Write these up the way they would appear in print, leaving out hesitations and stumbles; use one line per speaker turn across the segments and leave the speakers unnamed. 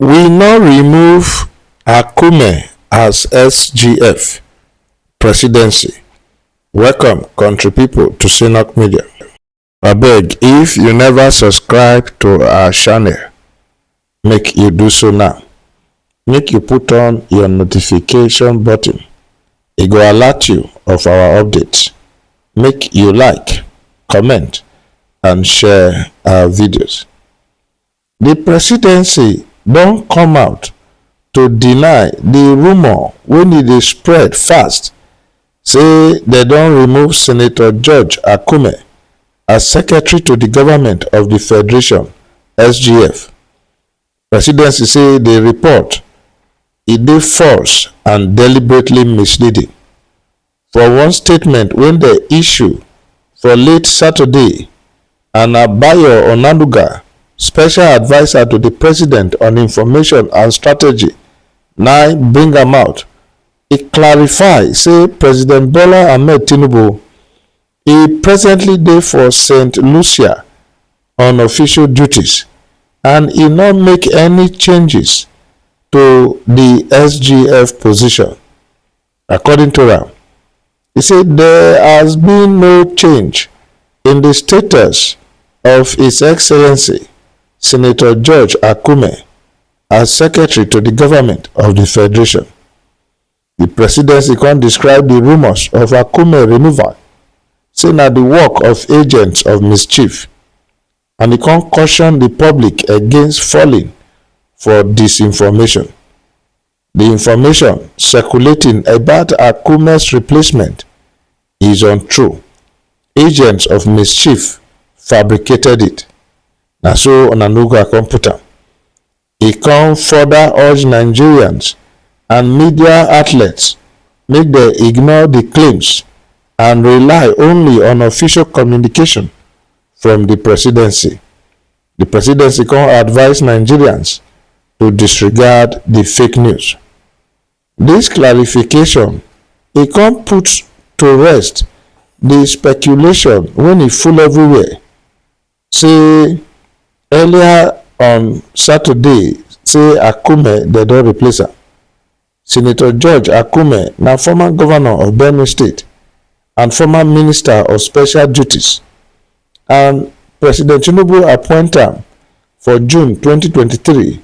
We now remove Akume as SGF Presidency. Welcome, country people, to Synok Media. Abeg, if you never subscribe to our channel, make you do so now. Make you put on your notification button. It go alert you of our updates. Make you like, comment, and share our videos. The presidency don come out to deny the rumour wey e dey spread fast say dem don remove Senator George Akume as secretary to the government of the Federation (SGF). Presidency say the report e dey false and deliberately misleading. For one statement wey dem issue for late Saturday, and Bayo Onanuga, special adviser to the president on information and strategy, now bring am out. E clarify say President Bola Tinubu e presently dey for St. Lucia on official duties, and e no make any changes to the SGF position. According to am, e say there has been no change in the status of His Excellency Senator George Akume as secretary to the government of the Federation. The presidency can describe the rumours of Akume removal, say na the work of agents of mischief, and e can caution the public against falling for disinformation. The information circulating about Akume's replacement is untrue. Agents of mischief fabricated it. Na so Onanuga come put am. E come further urge Nigerians and media outlets make dem ignore the claims and rely only on official communication from the presidency. The presidency come advise Nigerians to disregard the fake news. This clarification e come put to rest the speculation when e full everywhere, say earlier on Saturday say Akume dem don replace am. Senator George Akume na former governor of Benue State and former minister of special duties, and President Tinubu appoint am for June 2023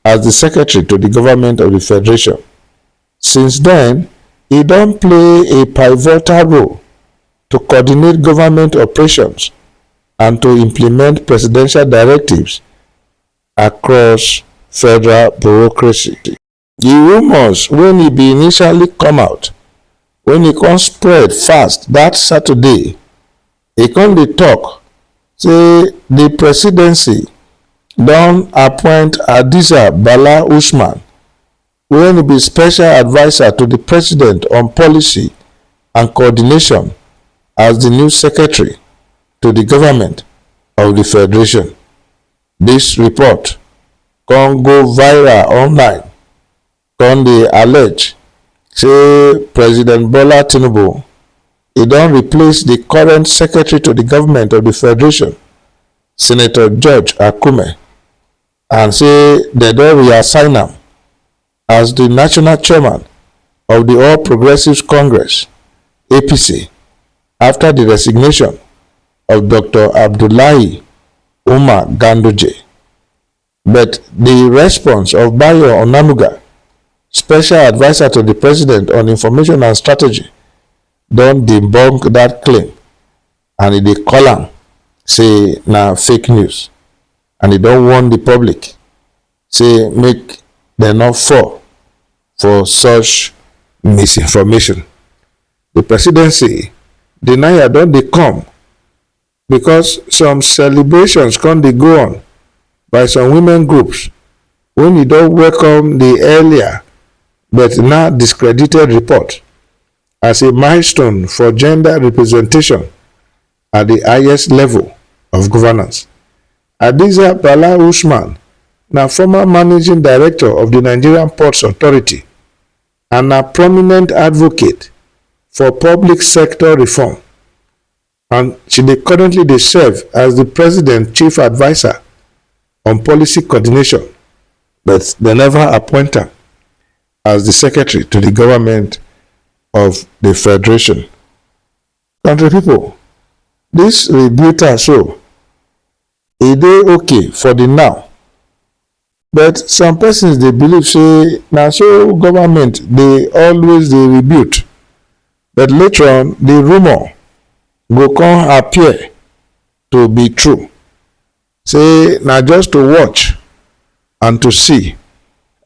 as the secretary to the government of the Federation. Since then, he don play a pivotal role to coordinate government operations and to implement presidential directives across federal bureaucracy. The rumours when e be initially come out, when e come spread fast that Saturday, e come dey talk say the presidency don appoint Hadiza Usman, when e be special adviser to the president on policy and coordination, as the new secretary to the government of the Federation. This report can go viral online, can dey allege say President Bola Tinubu he don replace the current secretary to the government of the Federation, Senator George Akume, and say dem don reassign am as the national chairman of the All Progressives Congress (APC) after the resignation of Dr. Abdullahi Umar Ganduje. But the response of Bayo Onanuga, special adviser to the president on information and strategy, don debunk that claim, and e dey call am say na fake news, and e don warn the public say make dem no fall for such misinformation. The presidency denial don dey come because some celebrations come dey go on by some women groups when e don welcome the earlier but now discredited report as a milestone for gender representation at the highest level of governance. Hadiza Usman na former managing director of the Nigerian Ports Authority and a prominent advocate for public sector reform, and she currently serve as the president chief adviser on policy coordination but they never appoint am as the secretary to the government of the federation. Country people, this rebuter so e dey okay for the now, but some persons dey believe say na so government dey always dey rebuke, but later on the rumour go come appear to be true, say na just to watch and to see.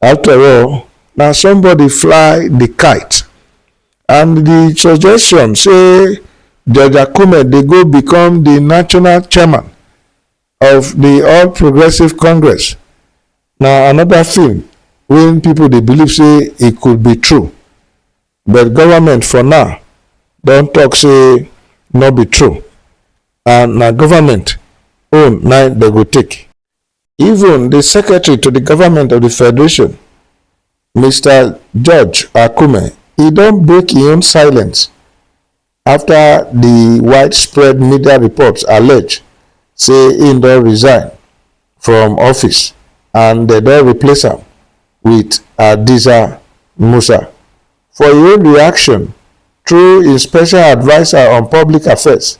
After all, na somebody fly the kite, and the suggestion say George Akume dey go become the national chairman of the All Progressive Congress na another thing wey people dey believe say e could be true, but government for now don talk say no be true, and na government own na they go take. Even the secretary to the government of the federation, Mr. George Akume, he don break im own silence after the widespread media reports allege say im don resign from office and they don replace am with Hadiza Usman. For im own reaction, through im special adviser on public affairs,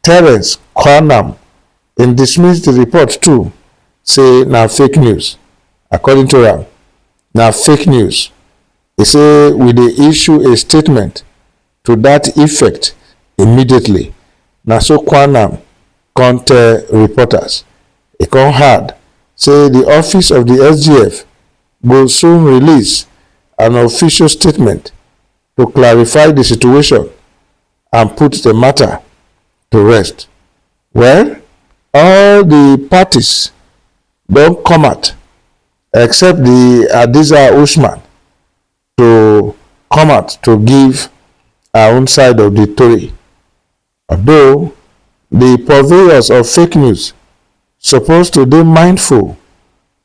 Terence Kwanam, im dismiss the report too, say na fake news. According to am, na fake news. He say we dey issue a statement to that effect immediately. Na so Kwanam come tell reporters. E come add say the office of the SGF go soon release an official statement to clarify the situation and put the matter to rest. Well, all the parties don come out except the Hadiza Usman to come out to give her own side of the story. Although the purveyors of fake news supposed to be mindful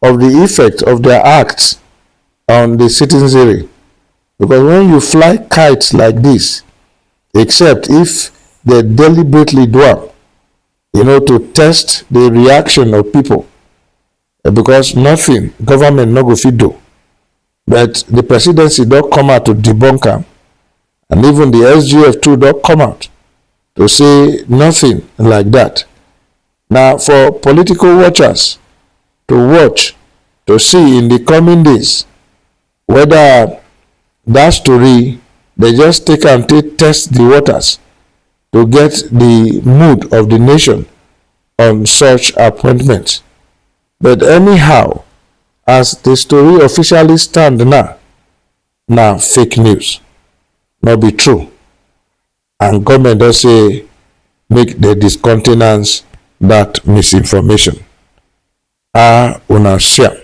of the effect of their acts on the citizenry, because when you fly kites like this, except if they deliberately do am, to test the reaction of people, because nothing government no go fit do, but the presidency don come out to debunk am, and even the SGF too don come out to say nothing like that. Now for political watchers to watch to see in the coming days whether that story they just take and test the waters to get the mood of the nation on such appointments. But anyhow, as the story officially stand now fake news, no be true, and government don say make they discontinence that misinformation. Una share.